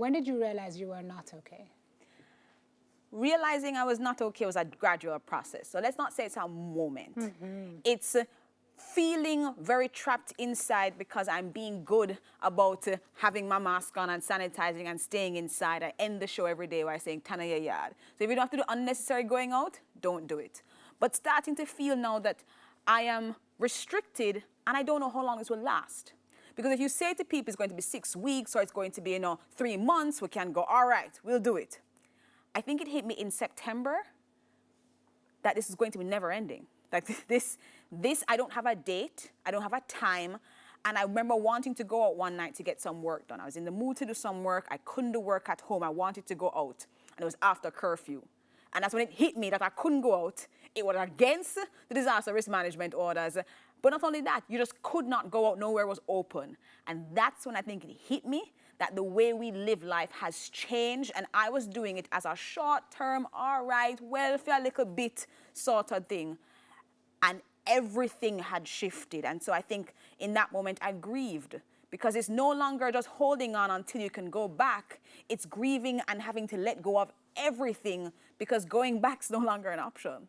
When did you realize you were not okay? Realizing I was not okay was a gradual process. So let's not say it's a moment. It's feeling very trapped inside because I'm being good about having my mask on and sanitizing and staying inside. I end the show every day by saying, Tana ya yard. So if you don't have to do unnecessary going out, don't do it. But starting to feel now that I am restricted and I don't know how long this will last. Because if you say to people it's going to be 6 weeks or it's going to be, 3 months, we can go, all right, we'll do it. I think it hit me in September that this is going to be never ending. Like this, I don't have a date, I don't have a time, and I remember wanting to go out one night to get some work done. I was in the mood to do some work, I couldn't do work at home, I wanted to go out, and it was after curfew. And that's when it hit me that I couldn't go out. It was against the disaster risk management orders. But not only that, you just could not go out, nowhere was open. And that's when I think it hit me that the way we live life has changed, and I was doing it as a short-term, all right, welfare, a little bit sort of thing. And everything had shifted. And so I think in that moment I grieved, because it's no longer just holding on until you can go back. It's grieving and having to let go of everything because going back's no longer an option.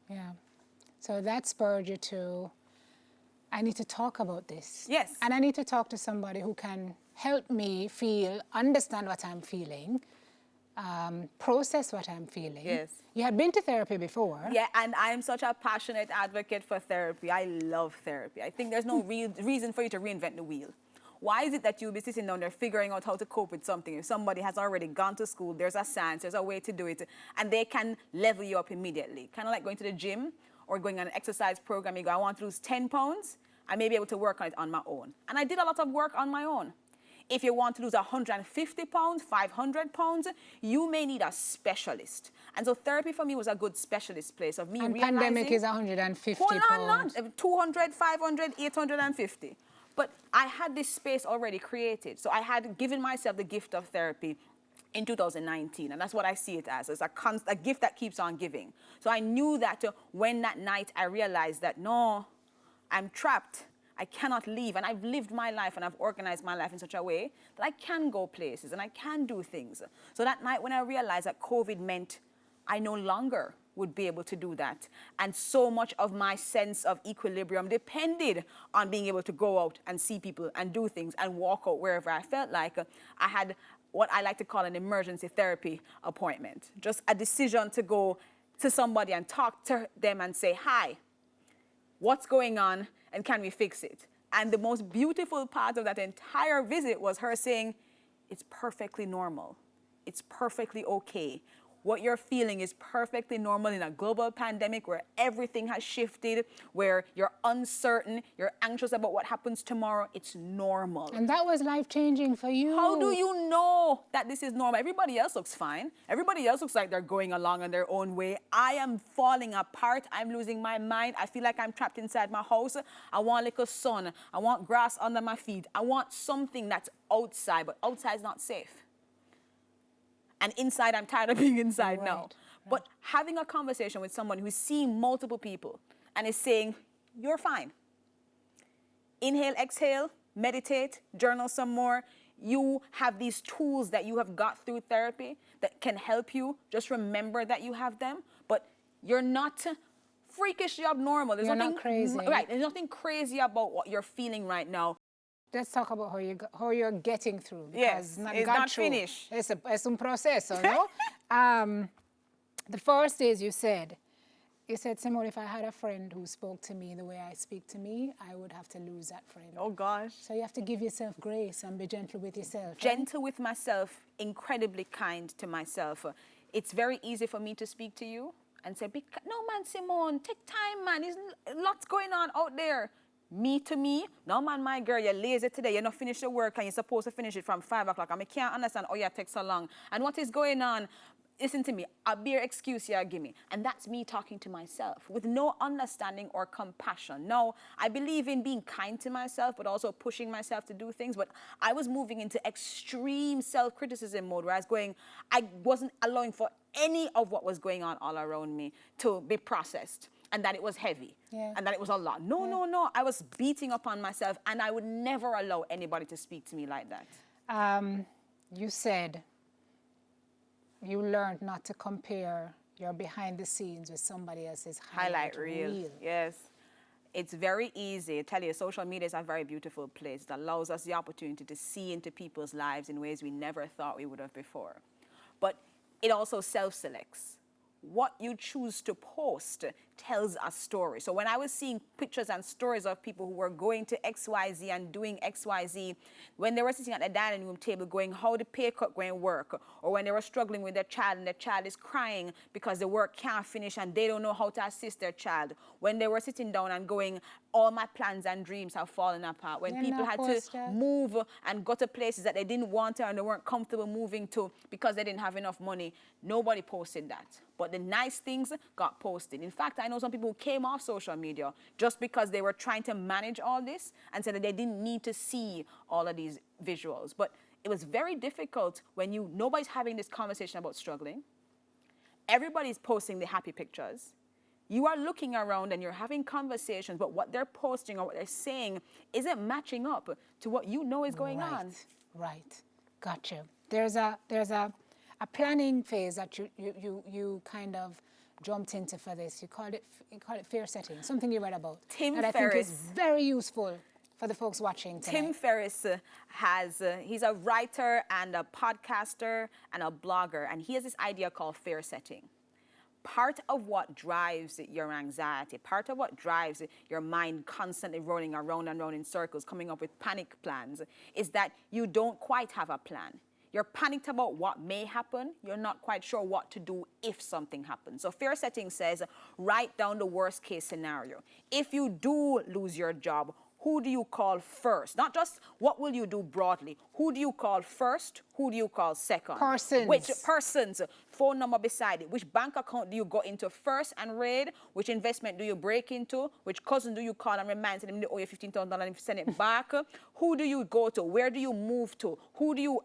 Yeah. So that spurred you to, I need to talk about this. Yes. And I need to talk to somebody who can help me understand what I'm feeling, process what I'm feeling. Yes. You had been to therapy before. Yeah, and I'm such a passionate advocate for therapy. I love therapy. I think there's no real reason for you to reinvent the wheel. Why is it that you'll be sitting down there figuring out how to cope with something if somebody has already gone to school, there's a science, there's a way to do it, and they can level you up immediately? Kind of like going to the gym or going on an exercise program. You go, I want to lose 10 pounds. I may be able to work on it on my own. And I did a lot of work on my own. If you want to lose 150 pounds, 500 pounds, you may need a specialist. And so therapy for me was a good specialist place of me and realizing... pandemic is 150 pounds. 200, 500, 850. But I had this space already created. So I had given myself the gift of therapy in 2019. And that's what I see it as. It's a gift that keeps on giving. So I knew that when that night I realized that, no, I'm trapped. I cannot leave, and I've lived my life and I've organized my life in such a way that I can go places and I can do things. So that night when I realized that COVID meant I no longer would be able to do that, and so much of my sense of equilibrium depended on being able to go out and see people and do things and walk out wherever I felt like, I had what I like to call an emergency therapy appointment. Just a decision to go to somebody and talk to them and say, hi, what's going on? And can we fix it? And the most beautiful part of that entire visit was her saying, it's perfectly normal. It's perfectly okay. What you're feeling is perfectly normal in a global pandemic where everything has shifted, where you're uncertain, you're anxious about what happens tomorrow. It's normal. And that was life-changing for you. How do you know that this is normal? Everybody else looks fine. Everybody else looks like they're going along in their own way. I am falling apart. I'm losing my mind. I feel like I'm trapped inside my house. I want like a sun. I want grass under my feet. I want something that's outside, but outside is not safe. And inside, I'm tired of being inside now. Right. But having a conversation with someone who's seeing multiple people and is saying, you're fine. Inhale, exhale, meditate, journal some more. You have these tools that you have got through therapy that can help you. Just remember that you have them. But you're not freakishly abnormal. You're not crazy. Right, there's nothing crazy about what you're feeling right now. Let's talk about how you're getting through. Yes, it's not finished. Es un proceso, no? The first is you said, Simone, if I had a friend who spoke to me the way I speak to me, I would have to lose that friend. Oh, gosh. So you have to give yourself grace and be gentle with yourself. Gentle with myself, incredibly kind to myself. It's very easy for me to speak to you and say, no, man, Simone, take time, man. There's lots going on out there. Me to me, no man, my girl, you're lazy today, you're not finished your work and you're supposed to finish it from 5 o'clock. I can't understand how you take so long. And what is going on? Listen to me, a bare excuse you give me. And that's me talking to myself with no understanding or compassion. No, I believe in being kind to myself, but also pushing myself to do things. But I was moving into extreme self-criticism mode where I wasn't allowing for any of what was going on all around me to be processed. And that it was heavy, and that it was a lot. No. I was beating up on myself, and I would never allow anybody to speak to me like that. You said you learned not to compare your behind the scenes with somebody else's highlight reel. Yes. It's very easy. I tell you, social media is a very beautiful place. It allows us the opportunity to see into people's lives in ways we never thought we would have before. But it also self-selects. What you choose to post tells a story. So when I was seeing pictures and stories of people who were going to XYZ and doing XYZ, when they were sitting at the dining room table going, how the pay cut going to work, or when they were struggling with their child and their child is crying because the work can't finish and they don't know how to assist their child, when they were sitting down and going, all my plans and dreams have fallen apart, when people had to move and go to places that they didn't want to and they weren't comfortable moving to because they didn't have enough money, nobody posted that. But the nice things got posted. In fact, I know some people who came off social media just because they were trying to manage all this and said that they didn't need to see all of these visuals. But it was very difficult when nobody's having this conversation about struggling. Everybody's posting the happy pictures. You are looking around and you're having conversations, but what they're posting or what they're saying isn't matching up to what you know is going on. Right. Gotcha. There's a planning phase that you kind of jumped into for this. You call it fear setting, something you read about. Tim Ferriss. I think is very useful for the folks watching tonight. Tim Ferriss he's a writer and a podcaster and a blogger, and he has this idea called fear setting. Part of what drives your anxiety, part of what drives your mind constantly rolling around and around in circles, coming up with panic plans, is that you don't quite have a plan. You're panicked about what may happen. You're not quite sure what to do if something happens. So fear setting says, write down the worst case scenario. If you do lose your job, who do you call first? Not just what will you do broadly. Who do you call first? Who do you call second? Persons. Which persons? Phone number beside it. Which bank account do you go into first and raid? Which investment do you break into? Which cousin do you call and remind them they owe you $15,000 and send it back? Who do you go to? Where do you move to? Who do you,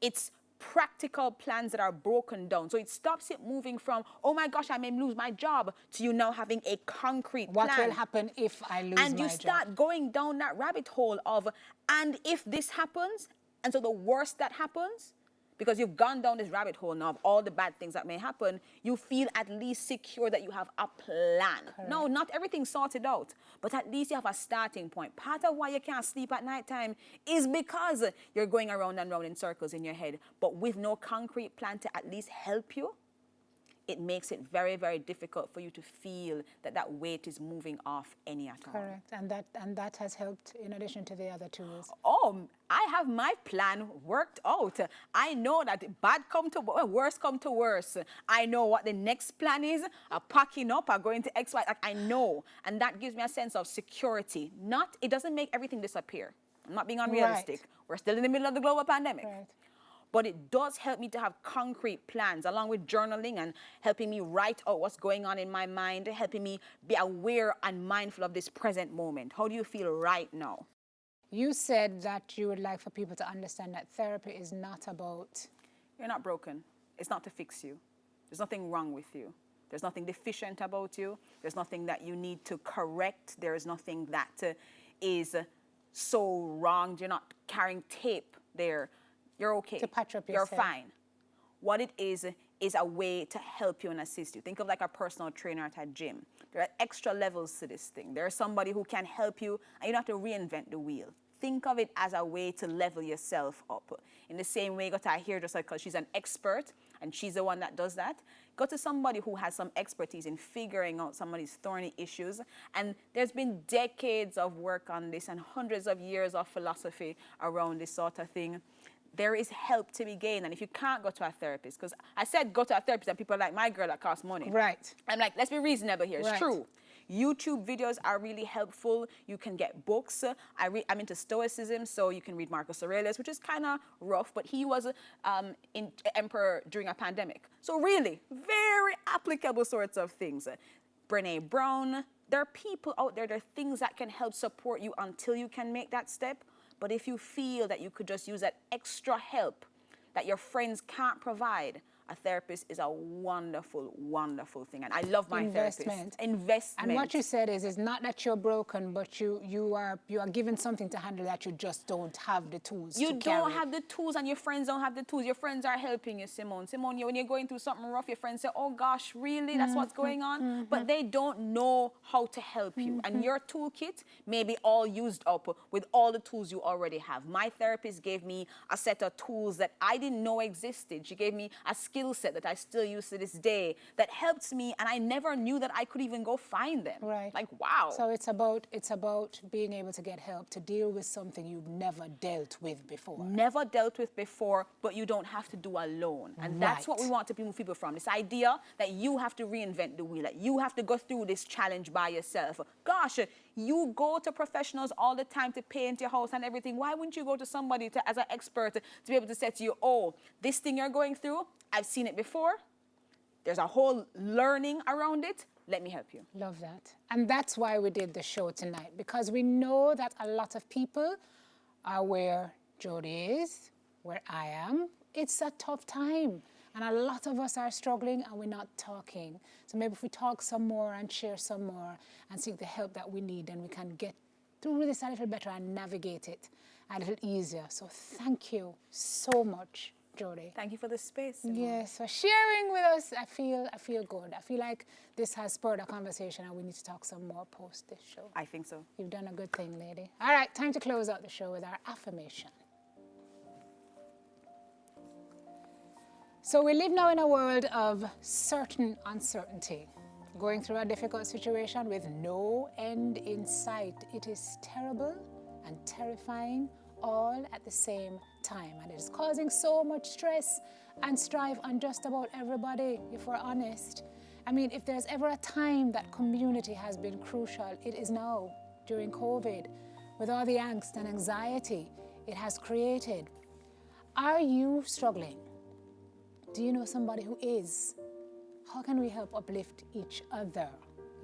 it's practical plans that are broken down. So it stops it moving from, oh my gosh, I may lose my job, to you now having a concrete plan. What will happen if I lose my job? And you start going down that rabbit hole of, and if this happens, and so the worst that happens, because you've gone down this rabbit hole now of all the bad things that may happen, you feel at least secure that you have a plan. Correct. No, not everything's sorted out, but at least you have a starting point. Part of why you can't sleep at nighttime is because you're going around and round in circles in your head, but with no concrete plan to at least help you, it makes it very, very difficult for you to feel that that weight is moving off any at all. Correct, and that has helped in addition to the other tools. Oh, I have my plan worked out. I know that worst come to worst. I know what the next plan is. Packing up, going to X, Y. I know, and that gives me a sense of security. It doesn't make everything disappear. I'm not being unrealistic. Right. We're still in the middle of the global pandemic. Right. But it does help me to have concrete plans, along with journaling and helping me write out what's going on in my mind, helping me be aware and mindful of this present moment. How do you feel right now? You said that you would like for people to understand that therapy is not about... You're not broken. It's not to fix you. There's nothing wrong with you. There's nothing deficient about you. There's nothing that you need to correct. There is nothing that is so wrong. You're not carrying tape there. You're okay. To patch up yourself. You're fine. What it is a way to help you and assist you. Think of like a personal trainer at a gym. There are extra levels to this thing. There's somebody who can help you, and you don't have to reinvent the wheel. Think of it as a way to level yourself up. In the same way, go to a hairdresser because she's an expert, and she's the one that does that. Go to somebody who has some expertise in figuring out somebody's thorny issues. And there's been decades of work on this and hundreds of years of philosophy around this sort of thing. There is help to be gained. And if you can't go to a therapist, because I said go to a therapist and people are like, my girl, that costs money. Right. I'm like, let's be reasonable here. It's true. YouTube videos are really helpful. You can get books. I'm into Stoicism, so you can read Marcus Aurelius, which is kind of rough, but he was emperor during a pandemic. So really, very applicable sorts of things. Brené Brown. There are people out there, there are things that can help support you until you can make that step. But if you feel that you could just use that extra help that your friends can't provide, a therapist is a wonderful, wonderful thing. And I love my Investment. therapist. Investment. And what you said is, it's not that you're broken, but you are given something to handle that you just don't have the tools to You don't carry. have the tools, and your friends don't have the tools. Your friends are helping you, Simone. Simone, when you're going through something rough, your friends say, oh gosh, really? That's what's going on? But they don't know how to help you. And your toolkit may be all used up with all the tools you already have. My therapist gave me a set of tools that I didn't know existed. She gave me a skill set that I still use to this day that helps me, and I never knew that I could even go find them. Right. Like, wow. So it's about being able to get help to deal with something you've never dealt with before. Never dealt with before, but you don't have to do alone. And that's what we want to move people from. This idea that you have to reinvent the wheel, that you have to go through this challenge by yourself. Gosh, you go to professionals all the time to paint your house and everything. Why wouldn't you go to somebody as an expert to be able to say to you, oh, this thing you're going through, I've seen it before. There's a whole learning around it. Let me help you. Love that. And that's why we did the show tonight, because we know that a lot of people are where Jodi is, where I am. It's a tough time. And a lot of us are struggling and we're not talking. So maybe if we talk some more and share some more and seek the help that we need, then we can get through this a little better and navigate it a little easier. So thank you so much, Jodi. Thank you for the space, Simone. Yes, for sharing with us. I feel good. I feel like this has spurred a conversation and we need to talk some more post this show. I think so. You've done a good thing, lady. All right, time to close out the show with our affirmation. So we live now in a world of certain uncertainty, going through a difficult situation with no end in sight. It is terrible and terrifying all at the same time, and it is causing so much stress and strife on just about everybody, if we're honest. I mean, if there's ever a time that community has been crucial, it is now, during COVID, with all the angst and anxiety it has created. Are you struggling? Do you know somebody who is? How can we help uplift each other?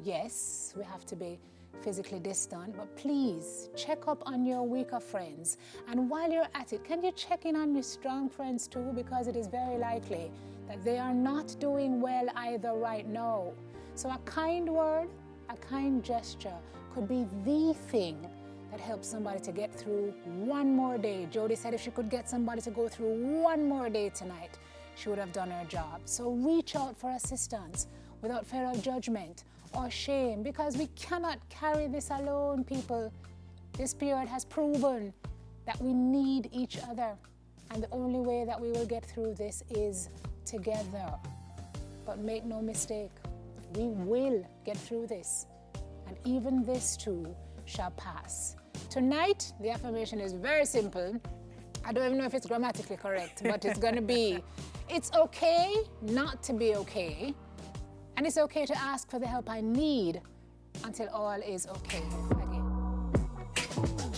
Yes, we have to be physically distant, but please check up on your weaker friends. And while you're at it, can you check in on your strong friends too? Because it is very likely that they are not doing well either right now. So a kind word, a kind gesture could be the thing that helps somebody to get through one more day. Jodi said if she could get somebody to go through one more day tonight, she would have done her job. So reach out for assistance without fear of judgment or shame, because we cannot carry this alone, people. This period has proven that we need each other, and the only way that we will get through this is together. But make no mistake, we will get through this, and even this too shall pass. Tonight, the affirmation is very simple. I don't even know if it's grammatically correct, but it's going to be, it's okay not to be okay, and it's okay to ask for the help I need until all is okay again.